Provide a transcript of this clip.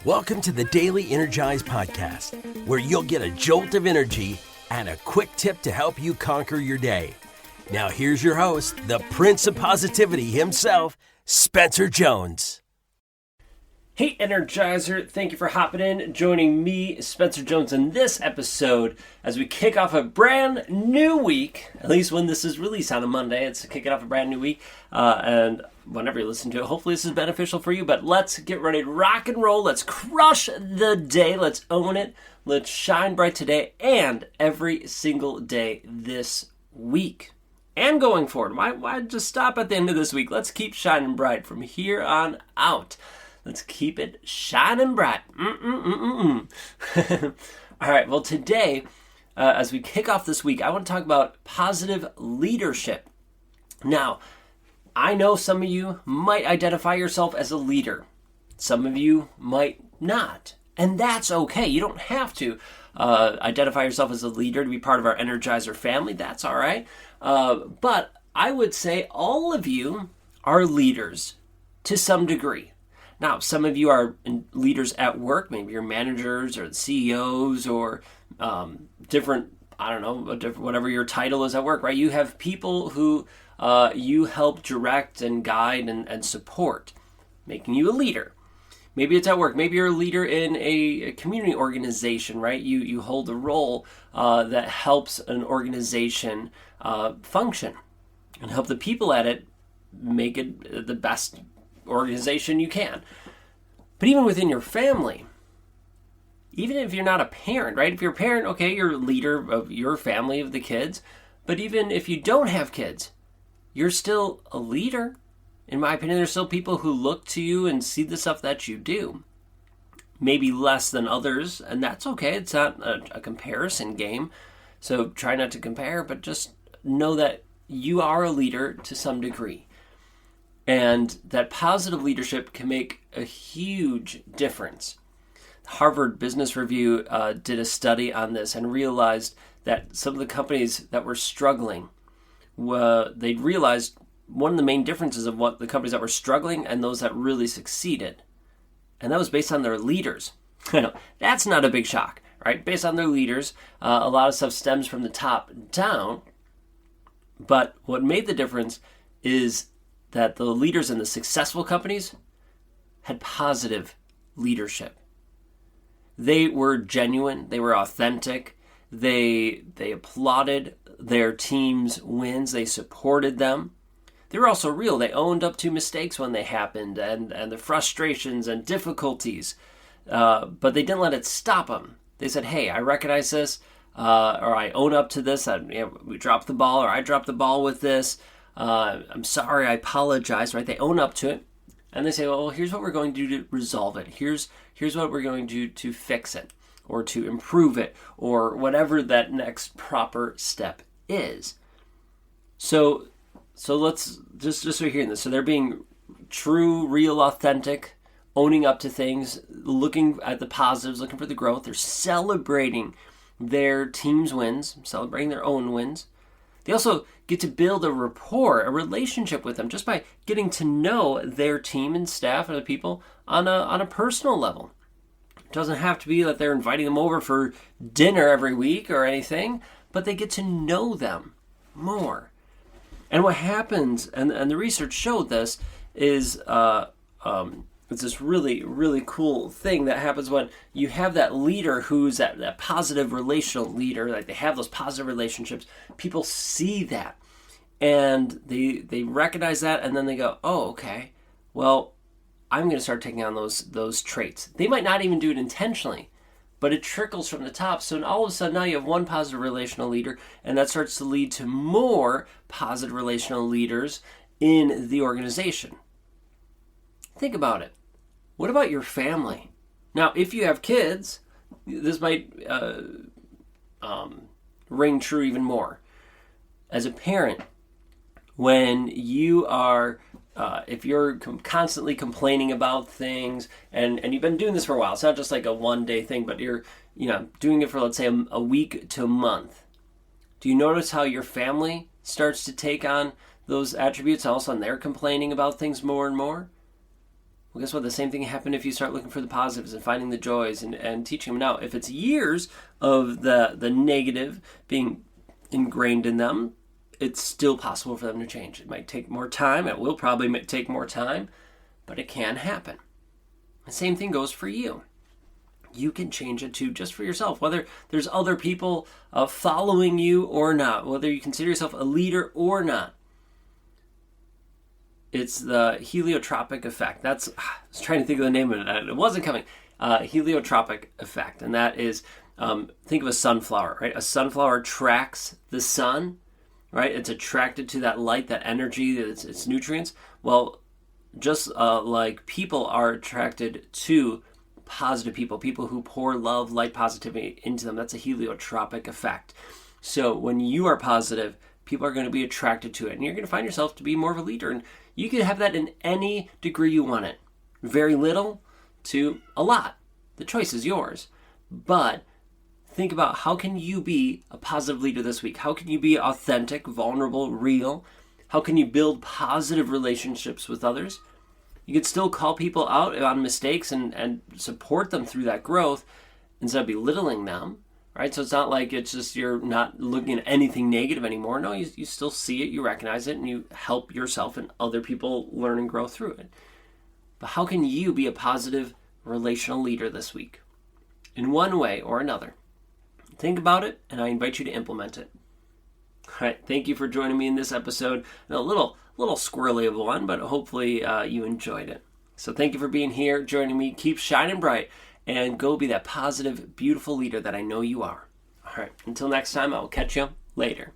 Welcome to the Daily Energize podcast, where you'll get a jolt of energy and a quick tip to help you conquer your day. Now here's your host, the Prince of Positivity himself, Spencer Jones. Hey Energizer, thank you for hopping in, joining me, Spencer Jones, in this episode as we kick off a brand new week. At least when this is released on a Monday, it's kicking off a brand new week. And whenever you listen to it, hopefully this is beneficial for you. But let's get ready to rock and roll. Let's crush the day. Let's own it. Let's shine bright today and every single day this week. And going forward. Why just stop at the end of this week? Let's keep shining bright from here on out. Let's keep it shining bright. All right, well today, as we kick off this week, I want to talk about positive leadership. Now, I know some of you might identify yourself as a leader. Some of you might not. And that's okay. You don't have to identify yourself as a leader to be part of our Energizer family. That's all right. But I would say all of you are leaders to some degree. Now, some of you are leaders at work. Maybe you're managers or CEOs or different, whatever your title is at work, right? You have people who you help direct and guide and support, making you a leader. Maybe it's at work. Maybe you're a leader in a community organization, right? You hold a role that helps an organization function and help the people at it make it the best organization you can. But even within your family, even if you're not a parent, right? If you're a parent, okay, you're a leader of your family, of the kids. But even if you don't have kids, you're still a leader. In my opinion, there's still people who look to you and see the stuff that you do. Maybe less than others, and that's okay. It's not a comparison game. So try not to compare, but just know that you are a leader to some degree. And that positive leadership can make a huge difference. Harvard Business Review did a study on this and realized that some of the companies that were struggling, they realized one of the main differences of what the companies that were struggling and those that really succeeded. And that was based on their leaders. I know, that's not a big shock, right? Based on their leaders, a lot of stuff stems from the top down. But what made the difference is that the leaders in the successful companies had positive leadership. They were genuine. They were authentic. They applauded their team's wins. They supported them. They were also real. They owned up to mistakes when they happened and the frustrations and difficulties. But they didn't let it stop them. They said, hey, I recognize this, or I own up to this. We dropped the ball, or I dropped the ball with this. I'm sorry, I apologize, right? They own up to it. And they say, well, here's what we're going to do to resolve it. Here's what we're going to do to fix it, or to improve it, or whatever that next proper step is. So let's just so you're hearing this. So they're being true, real, authentic, owning up to things, looking at the positives, looking for the growth. They're celebrating their team's wins, celebrating their own wins. They also get to build a rapport, a relationship with them, just by getting to know their team and staff and the people on a personal level. It doesn't have to be that they're inviting them over for dinner every week or anything, but they get to know them more. And what happens, and the research showed this, is it's this really, really cool thing that happens when you have that leader who's that positive relational leader, like they have those positive relationships. People see that and they recognize that, and then they go, oh, okay, well, I'm going to start taking on those traits. They might not even do it intentionally, but it trickles from the top. So all of a sudden now you have one positive relational leader, and that starts to lead to more positive relational leaders in the organization. Think about it. What about your family? Now, if you have kids, this might ring true even more. As a parent, when you are, if you're constantly complaining about things, and you've been doing this for a while, it's not just like a one-day thing, but you're doing it for, let's say, a week to a month. Do you notice how your family starts to take on those attributes? All of a sudden, they're complaining about things more and more. Well, guess what? The same thing happened if you start looking for the positives and finding the joys and teaching them. Now, if it's years of the negative being ingrained in them, it's still possible for them to change. It might take more time. It will probably take more time, but it can happen. The same thing goes for you. You can change it too, just for yourself, whether there's other people following you or not, whether you consider yourself a leader or not. It's the heliotropic effect. I was trying to think of the name of it. It wasn't coming. Heliotropic effect. And that is, think of a sunflower, right? A sunflower tracks the sun, right? It's attracted to that light, that energy, its nutrients. Well, just like people are attracted to positive people who pour love, light, positivity into them. That's a heliotropic effect. So when you are positive, people are going to be attracted to it. And you're going to find yourself to be more of a leader. And you can have that in any degree you want it. Very little to a lot. The choice is yours. But think about, how can you be a positive leader this week? How can you be authentic, vulnerable, real? How can you build positive relationships with others? You could still call people out on mistakes and support them through that growth instead of belittling them. Right? So it's not like it's just you're not looking at anything negative anymore. No, you still see it, you recognize it, and you help yourself and other people learn and grow through it. But how can you be a positive relational leader this week? In one way or another. Think about it, and I invite you to implement it. All right, thank you for joining me in this episode. A little squirrely of one, but hopefully you enjoyed it. So thank you for being here, joining me. Keep shining bright. And go be that positive, beautiful leader that I know you are. All right, until next time, I will catch you later.